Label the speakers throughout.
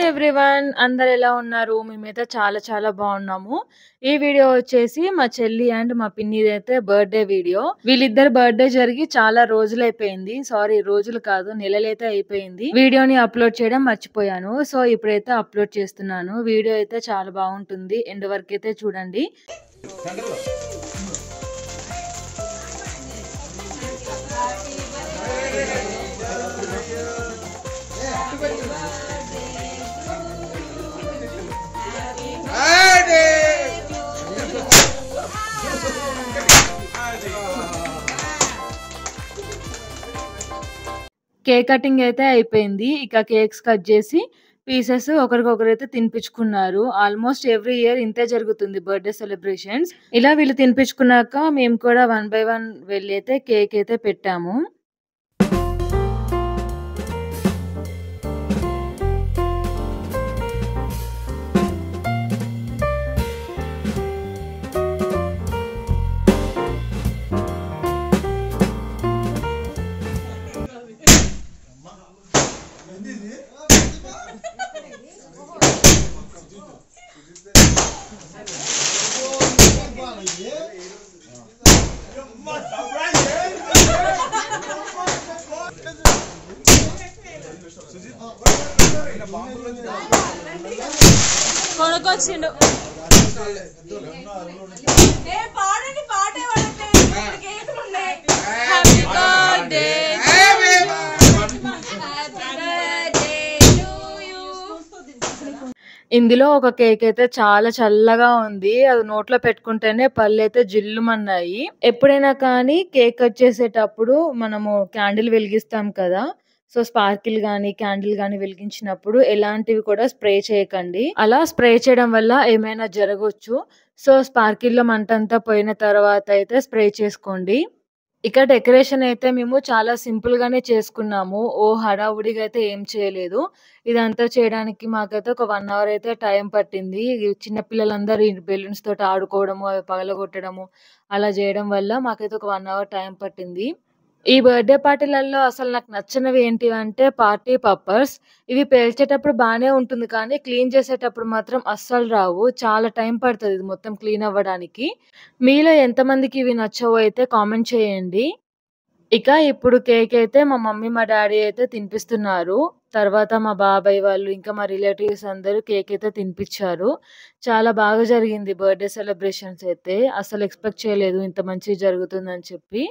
Speaker 1: Hi everyone. అందరూ ఎలా ఉన్నారు? మేమైతే చాలా చాలా బాగున్నాము. ఈ వీడియో వచ్చేసి మా చెల్లి అండ్ మా పిన్నిదైతే బర్త్‌డే వీడియో. వీళ్ళిద్దరి బర్త్‌డే జరిగి చాలా రోజులైపోయింది. సారీ రోజులు కాదు నెలలైతే అయిపోయింది. వీడియోని అప్‌లోడ్ చేయడం మర్చిపోయాను. సో ఇప్పుడైతే అప్‌లోడ్ చేస్తున్నాను. వీడియో అయితే చాలా బాగుంటుంది. ఎండ్ వరకు అయితే చూడండి. కేక్ కటింగ్ అయితే అయిపోయింది. ఇక కేక్స్ కట్ చేసి పీసెస్ ఒకరికొకరైతే తినిపించుకున్నారు. ఆల్మోస్ట్ ఎవ్రీ ఇయర్ ఇంతే జరుగుతుంది బర్త్‌డే సెలబ్రేషన్స్. ఇలా వీళ్ళు తినిపించుకున్నాక మేము కూడా వన్ బై వన్ వెళ్ళి అయితే కేక్ అయితే పెట్టాము. కొనుకొచ్చిండు ఇందులో ఒక కేక్ అయితే చాలా చల్లగా ఉంది. అది నోట్లో పెట్టుకుంటేనే పళ్ళైతే జిల్లుమన్నాయి. ఎప్పుడైనా కానీ కేక్ కట్ చేసేటప్పుడు మనము క్యాండిల్ వెలిగిస్తాం కదా! సో స్పార్కిల్ గాని, క్యాండిల్ గాని వెలిగించినప్పుడు ఎలాంటివి కూడా స్ప్రే చేయకండి. అలా స్ప్రే చేయడం వల్ల ఏమైనా జరగొచ్చు. సో స్పార్కిల్‌లో మంటంతా పోయిన తర్వాత అయితే స్ప్రే చేసుకోండి. ఇక డెకరేషన్ అయితే మేము చాలా సింపుల్ గానే చేసుకున్నాము. హడావుడిగా అయితే ఏం చేయలేదు. ఇదంతా చేయడానికి మాకైతే ఒక 1 అవర్ అయితే టైం పట్టింది. చిన్న పిల్లలందరూ ఈ బెలూన్స్ తోటి ఆడుకోవడము, అవి పగలగొట్టడము అలా చేయడం వల్ల మాకైతే ఒక 1 అవర్ టైం పట్టింది. ఈ బర్త్‌డే పార్టీలలో అసలు నాకు నచ్చనివి ఏంటివంటే పార్టీ పప్పర్స్. ఇవి పేల్చేటప్పుడు బానే ఉంటుంది కానీ క్లీన్ చేసేటప్పుడు మాత్రం అస్సలు రావు. చాలా టైం పడతది ఇది మొత్తం క్లీన్ అవ్వడానికి. మీలో ఎంతమందికి ఇవి నచ్చవో అయితే కామెంట్ చేయండి. ఇక ఇప్పుడు కేక్ అయితే మా మమ్మీ, మా డ్యాడీ అయితే తినిపిస్తున్నారు. తర్వాత మా బాబాయ్ వాళ్ళు, ఇంకా మా రిలేటివ్స్ అందరూ కేక్ అయితే తినిపిచ్చారు. చాలా బాగా జరిగింది బర్త్‌డే సెలబ్రేషన్స్ అయితే. అసలు ఎక్స్‌పెక్ట్ చేయలేదు ఇంత మంచిగా జరుగుతుందని చెప్పి.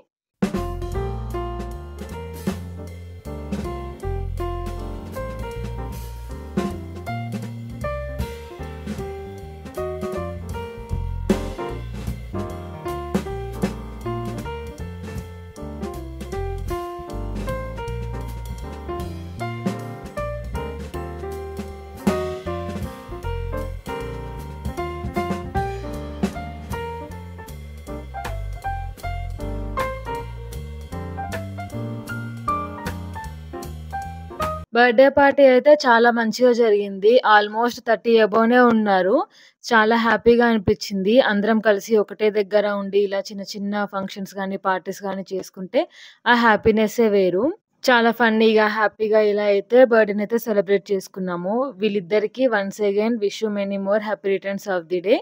Speaker 1: బర్త్‌డే పార్టీ అయితే చాలా మంచిగా జరిగింది. ఆల్మోస్ట్ 30 అబోనే ఉన్నారు. చాలా హ్యాపీగా అనిపిచ్చింది. అందరం కలిసి ఒకటే దగ్గర ఉండి ఇలా చిన్న చిన్న ఫంక్షన్స్ గానీ, పార్టీస్ గానీ చేసుకుంటే ఆ హ్యాపీనెస్సే వేరు. చాలా ఫన్నీగా, హ్యాపీగా ఇలా అయితే బర్త్‌డేనైతే సెలబ్రేట్ చేసుకున్నాము. వీళ్ళిద్దరికీ once again wish you many more happy returns of the day.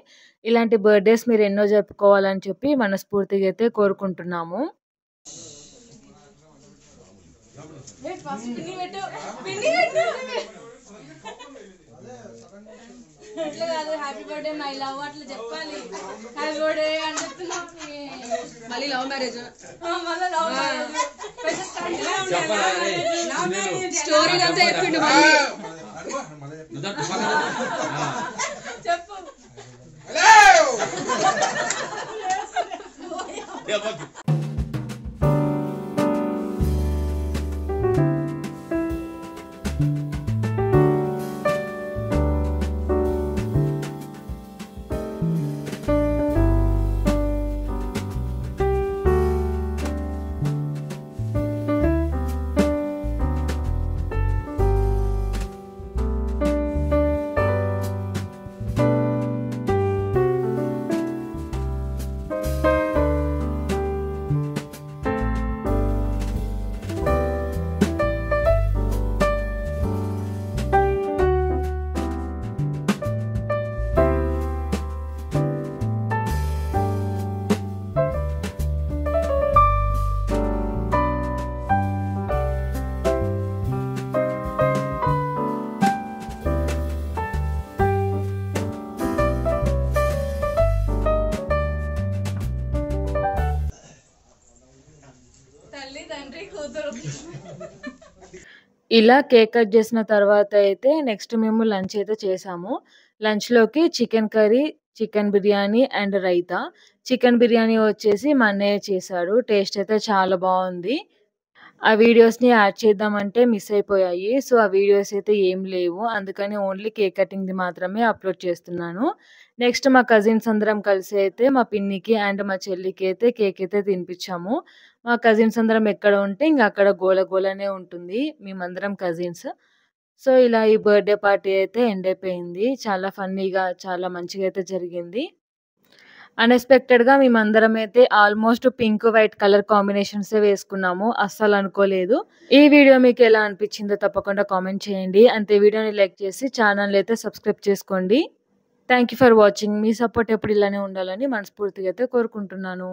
Speaker 1: ఇలాంటి బర్త్‌డేస్ మీరు ఎన్నో జరుపుకోవాలని చెప్పి మనస్ఫూర్తిగా అయితే కోరుకుంటున్నాము.
Speaker 2: అట్లా కాదు హ్యాపీ బర్త్డే మై లవ్ అట్లా చెప్పాలి. హ్యాపీ బర్త్డే అని చెప్తున్నా మళ్ళీ లవ్ మ్యారేజ్ మళ్ళీ లవ్ మ్యారేజ్ స్టోరీ అంతా చెప్పిండు మళ్ళీ చెప్పు.
Speaker 1: ఇలా కేక్ కట్ చేసిన తర్వాత అయితే నెక్స్ట్ మేము లంచ్ అయితే చేసాము. లంచ్‌లోకి chicken curry, chicken biryani and raita. Chicken biryani వచ్చేసి మా అన్నయ్య చేశాడు. టేస్ట్ అయితే చాలా బావుంది. ఆ వీడియోస్‌ని యాడ్ చేద్దామంటే మిస్ అయిపోయాయి. సో, ఆ వీడియోస్ అయితే ఏం లేవు. అందుకని ఓన్లీ కేక్ కటింగ్‌ది మాత్రమే అప్‌లోడ్ చేస్తున్నాను. నెక్స్ట్ మా కజిన్స్ అందరం కలిసి అయితే మా పిన్నికి అండ్ మా చెల్లికి అయితే కేక్ అయితే తినిపించాము. మా కజిన్స్ అందరం ఎక్కడ ఉంటే ఇంక అక్కడ గోల గోలనే ఉంటుంది. మేమందరం కజిన్స్. సో, ఇలా ఈ బర్త్‌డే పార్టీ అయితే ఎండ్ అయిపోయింది. చాలా ఫన్నీగా చాలా మంచిగా అయితే జరిగింది. అన్‌ఎక్స్‌పెక్టెడ్‌గా మేమందరమైతే ఆల్‌మోస్ట్ పింక్, వైట్ కలర్ కాంబినేషన్సే వేసుకున్నాము. అస్సలనుకోలేదు. ఈ వీడియో మీకెలా అనిపిచ్చిందో తప్పకుండా కామెంట్ చేయండి. అంతే వీడియోని లైక్ చేసి ఛానెల్‌ని అయితే సబ్స్క్రైబ్ చేసుకోండి. Thank you for watching. Me support ఎప్పుడు ఇలానే ఉండాలని మనస్ఫూర్తిగా అయితే కోరుకుంటున్నాను.